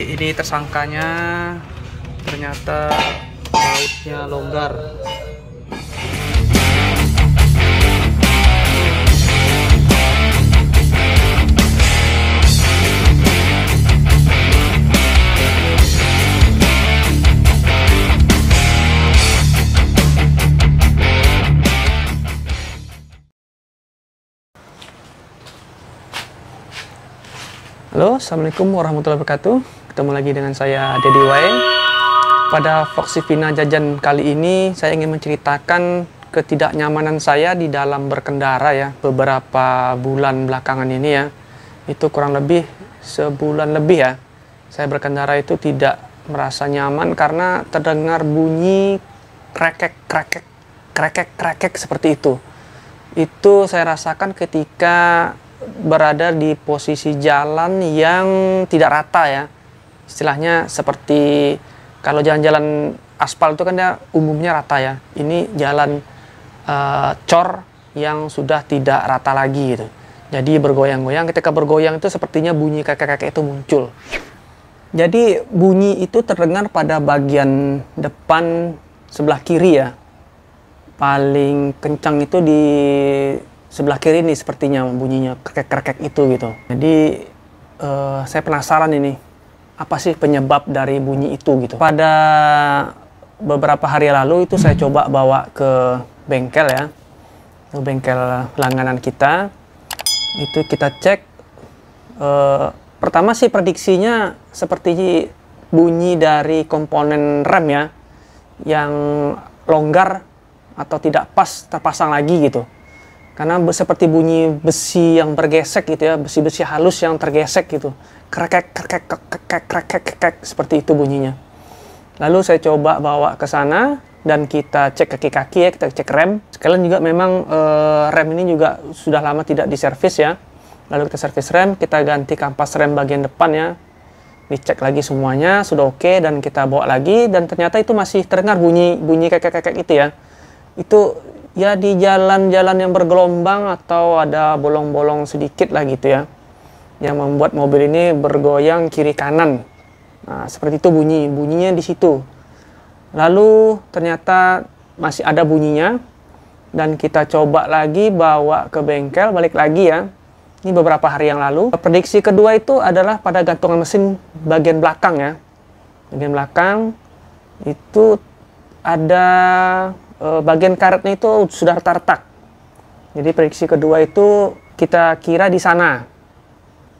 Ini tersangkanya ternyata bautnya longgar. Halo, assalamualaikum warahmatullahi wabarakatuh. Ketemu lagi dengan saya Dedi Waeng. Pada Voxivina Jajan kali ini saya ingin menceritakan ketidaknyamanan saya di dalam berkendara ya, beberapa bulan belakangan ini ya. Itu kurang lebih sebulan lebih ya. Saya berkendara itu tidak merasa nyaman karena terdengar bunyi krekek seperti itu. Itu saya rasakan ketika berada di posisi jalan yang tidak rata ya. Istilahnya seperti kalau jalan-jalan aspal itu kan dia umumnya rata ya. Ini jalan cor yang sudah tidak rata lagi gitu. Jadi bergoyang-goyang, ketika bergoyang itu sepertinya bunyi kakek-kakek itu muncul. Jadi bunyi itu terdengar pada bagian depan sebelah kiri ya. Paling kencang itu di sebelah kiri nih sepertinya bunyinya krek-krek itu gitu. Jadi saya penasaran ini apa sih penyebab dari bunyi itu gitu. Pada beberapa hari lalu itu saya coba bawa ke bengkel ya, ke bengkel langganan kita. Itu kita cek. Pertama sih prediksinya seperti bunyi dari komponen rem ya, yang longgar atau tidak pas terpasang lagi gitu. Karena seperti bunyi besi yang bergesek gitu ya, besi-besi halus yang tergesek gitu. Krek seperti itu bunyinya. Lalu saya coba bawa ke sana dan kita cek kaki-kaki ya, kita cek rem. Sekalian juga memang rem ini juga sudah lama tidak diservis ya. Lalu kita servis rem, kita ganti kampas rem bagian depan ya. Dicek lagi semuanya sudah oke dan kita bawa lagi dan ternyata itu masih terdengar bunyi kakek itu ya. Itu ya di jalan-jalan yang bergelombang atau ada bolong-bolong sedikit lah gitu ya, yang membuat mobil ini bergoyang kiri kanan. Nah seperti itu bunyinya di situ. Lalu ternyata masih ada bunyinya dan kita coba lagi bawa ke bengkel, balik lagi ya. Ini beberapa hari yang lalu. Prediksi kedua itu adalah pada gantungan mesin bagian belakang ya. Bagian belakang itu ada bagian karetnya itu sudah retak. Jadi prediksi kedua itu kita kira di sana.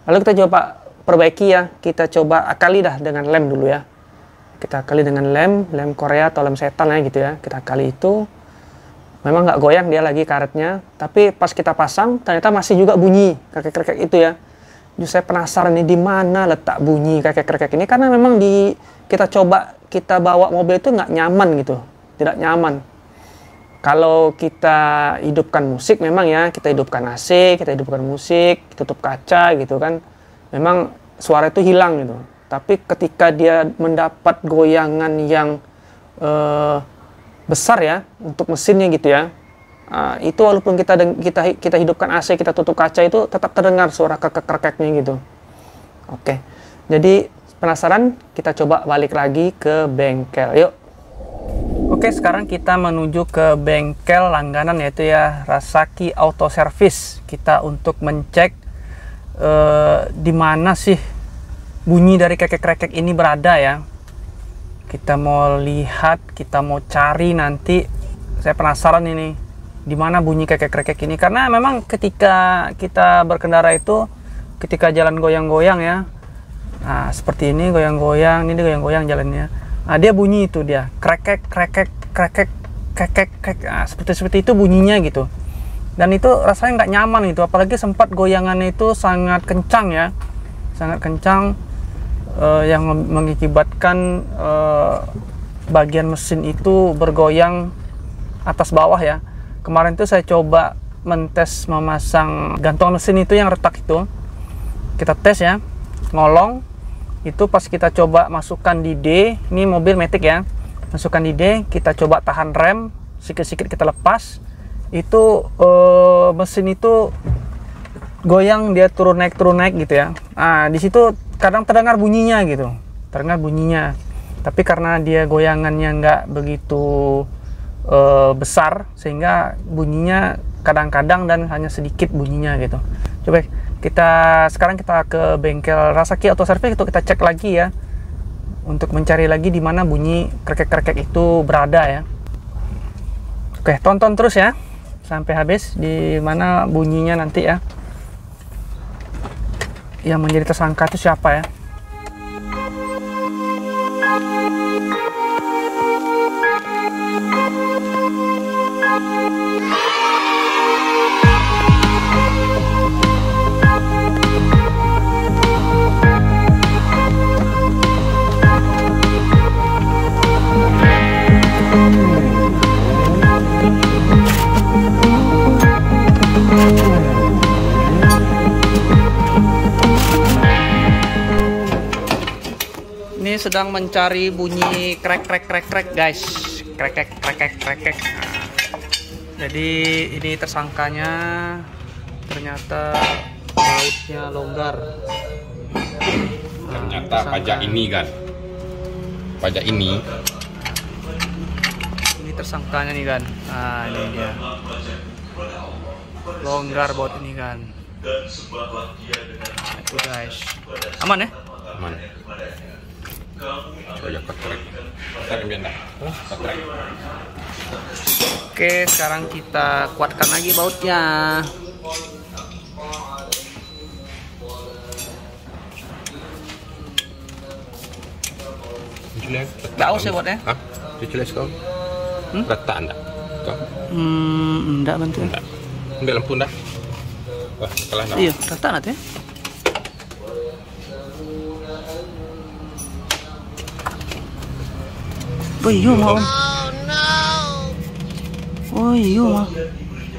Lalu kita coba perbaiki ya, kita coba akali dah dengan lem dulu ya. Kita akali dengan lem Korea atau lem setan ya gitu ya. Kita akali itu, memang nggak goyang dia lagi karetnya, tapi pas kita pasang ternyata masih juga bunyi krek itu ya. Jadi saya penasaran nih di mana letak bunyi krek ini, karena memang kita bawa mobil itu nggak nyaman gitu, tidak nyaman. Kalau kita hidupkan musik memang ya, kita hidupkan AC, kita hidupkan musik, tutup kaca gitu kan, memang suara itu hilang gitu. Tapi ketika dia mendapat goyangan yang besar ya untuk mesinnya gitu ya, itu walaupun kita hidupkan AC, kita tutup kaca itu tetap terdengar suara krek-kreknya gitu. Oke, jadi penasaran, kita coba balik lagi ke bengkel, yuk. Oke, sekarang kita menuju ke bengkel langganan yaitu ya Rasaki Auto Service. Kita untuk mencek di mana sih bunyi dari krek ini berada ya. Kita mau lihat, kita mau cari nanti. Saya penasaran ini di mana bunyi krek ini, karena memang ketika kita berkendara itu ketika jalan goyang-goyang ya. Nah, seperti ini goyang-goyang, ini goyang-goyang jalannya. Nah, dia bunyi itu dia krek. Nah, seperti itu bunyinya gitu. Dan itu rasanya nggak nyaman gitu, apalagi sempat goyangannya itu sangat kencang ya, sangat kencang, yang mengakibatkan bagian mesin itu bergoyang atas bawah ya. Kemarin itu saya coba memasang gantungan mesin itu yang retak itu, kita tes ya, ngolong. Itu pas kita coba masukkan di D, ini mobil Matic ya, masukkan di D, kita coba tahan rem, sikit-sikit kita lepas, itu mesin itu goyang, dia turun naik gitu ya. Nah di situ kadang terdengar bunyinya gitu. terdengar bunyinya. Tapi karena dia goyangannya nggak begitu besar, sehingga bunyinya kadang-kadang dan hanya sedikit bunyinya gitu. Coba sekarang kita ke bengkel Rasaki Auto Service, itu kita cek lagi ya, untuk mencari lagi di mana bunyi krek-krek itu berada ya. Oke, tonton terus ya sampai habis di mana bunyinya nanti ya. Yang menjadi tersangka itu siapa ya? Ini sedang mencari bunyi krek guys, krek. Nah, jadi ini tersangkanya ternyata bautnya longgar. Ternyata pajak ini kan, pajak ini tersangkanya nih kan. Nah, ini dia, longgar baut ini kan. Nah, itu guys, aman ya? aman. Coba kotrek. Oke, sekarang kita kuatkan lagi bautnya. Tahu sih buatnya? Hah? Dijelas kau? Retak enggak? Kau? Enggak bantu. Enggak. Ambil lampu enggak? Wah, kalah enggak? Iya, retak nanti. Oh iya mau. Oh iya mau.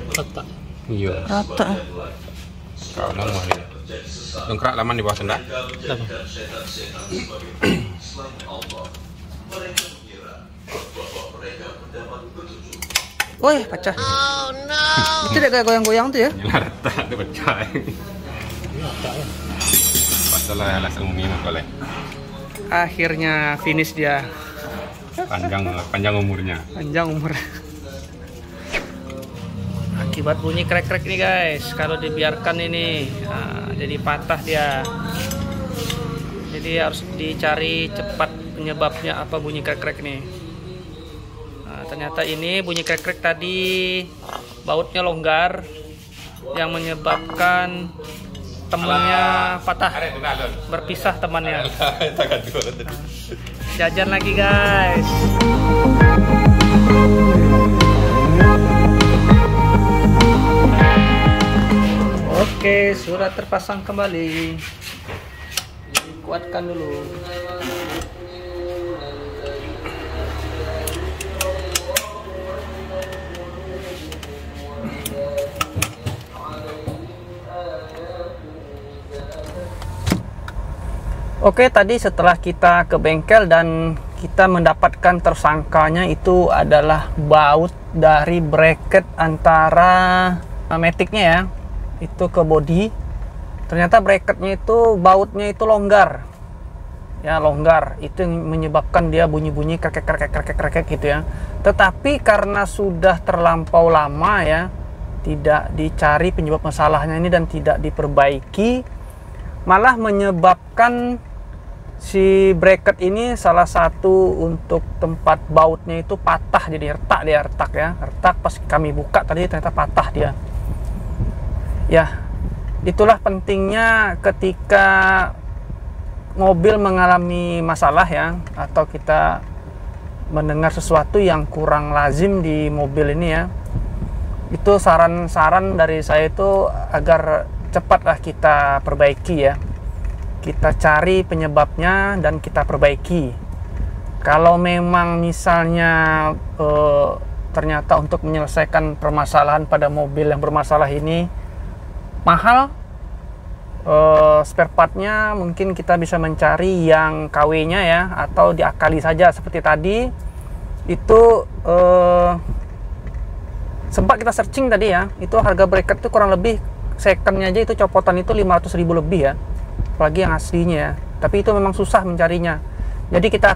Retak. Iya. Rata. Kau nama ini. Dongkrak laman di bawah senda. Woi, pecah. Oh no. Itu dia kayak goyang-goyang tuh ya? Nyala retak tu pecah. Pasalah langsung ini boleh. Akhirnya finish dia. Panjang umurnya. Panjang umur. Akibat bunyi krek-krek nih guys, kalau dibiarkan ini, nah, jadi patah dia. Jadi harus dicari cepat penyebabnya apa bunyi krek-krek nih. Nah, ternyata ini bunyi krek-krek tadi bautnya longgar yang menyebabkan temannya patah, berpisah temannya. Jajan lagi guys. Oke, sudah terpasang kembali. Kuatkan dulu. Oke, tadi setelah kita ke bengkel dan kita mendapatkan tersangkanya itu adalah baut dari bracket antara maticnya ya, itu ke body. Ternyata bracketnya itu bautnya itu longgar ya, longgar. Itu yang menyebabkan dia bunyi-bunyi krek gitu ya. Tetapi karena sudah terlampau lama ya, tidak dicari penyebab masalahnya ini dan tidak diperbaiki, malah menyebabkan si bracket ini salah satu untuk tempat bautnya itu patah, jadi retak ya. Retak pas kami buka tadi ternyata patah dia. Ya, itulah pentingnya ketika mobil mengalami masalah ya, atau kita mendengar sesuatu yang kurang lazim di mobil ini ya. Itu saran-saran dari saya itu agar cepatlah kita perbaiki ya. Kita cari penyebabnya dan kita perbaiki. Kalau memang misalnya ternyata untuk menyelesaikan permasalahan pada mobil yang bermasalah ini mahal, spare partnya mungkin kita bisa mencari yang KW-nya ya, atau diakali saja seperti tadi. Itu sempat kita searching tadi ya, itu harga bracket itu kurang lebih secondnya aja itu copotan itu 500.000 lebih ya, apalagi yang aslinya ya. Tapi itu memang susah mencarinya. Jadi kita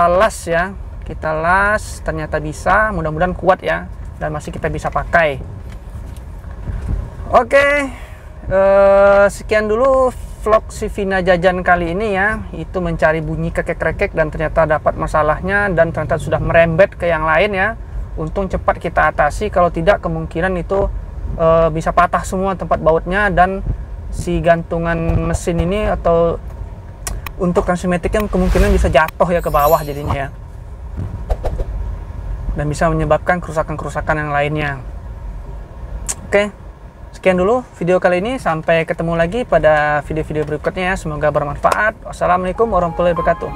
las ya, kita las, ternyata bisa, mudah-mudahan kuat ya, dan masih kita bisa pakai. Oke, sekian dulu vlog si Vina jajan kali ini ya, itu mencari bunyi kekek-kekek dan ternyata dapat masalahnya dan ternyata sudah merembet ke yang lain ya. Untung cepat kita atasi, kalau tidak kemungkinan itu bisa patah semua tempat bautnya dan si gantungan mesin ini atau untuk transmetiknya kemungkinan bisa jatuh ya ke bawah jadinya ya, dan bisa menyebabkan kerusakan-kerusakan yang lainnya. Oke, sekian dulu video kali ini, sampai ketemu lagi pada video-video berikutnya ya. Semoga bermanfaat. Wassalamualaikum warahmatullahi wabarakatuh.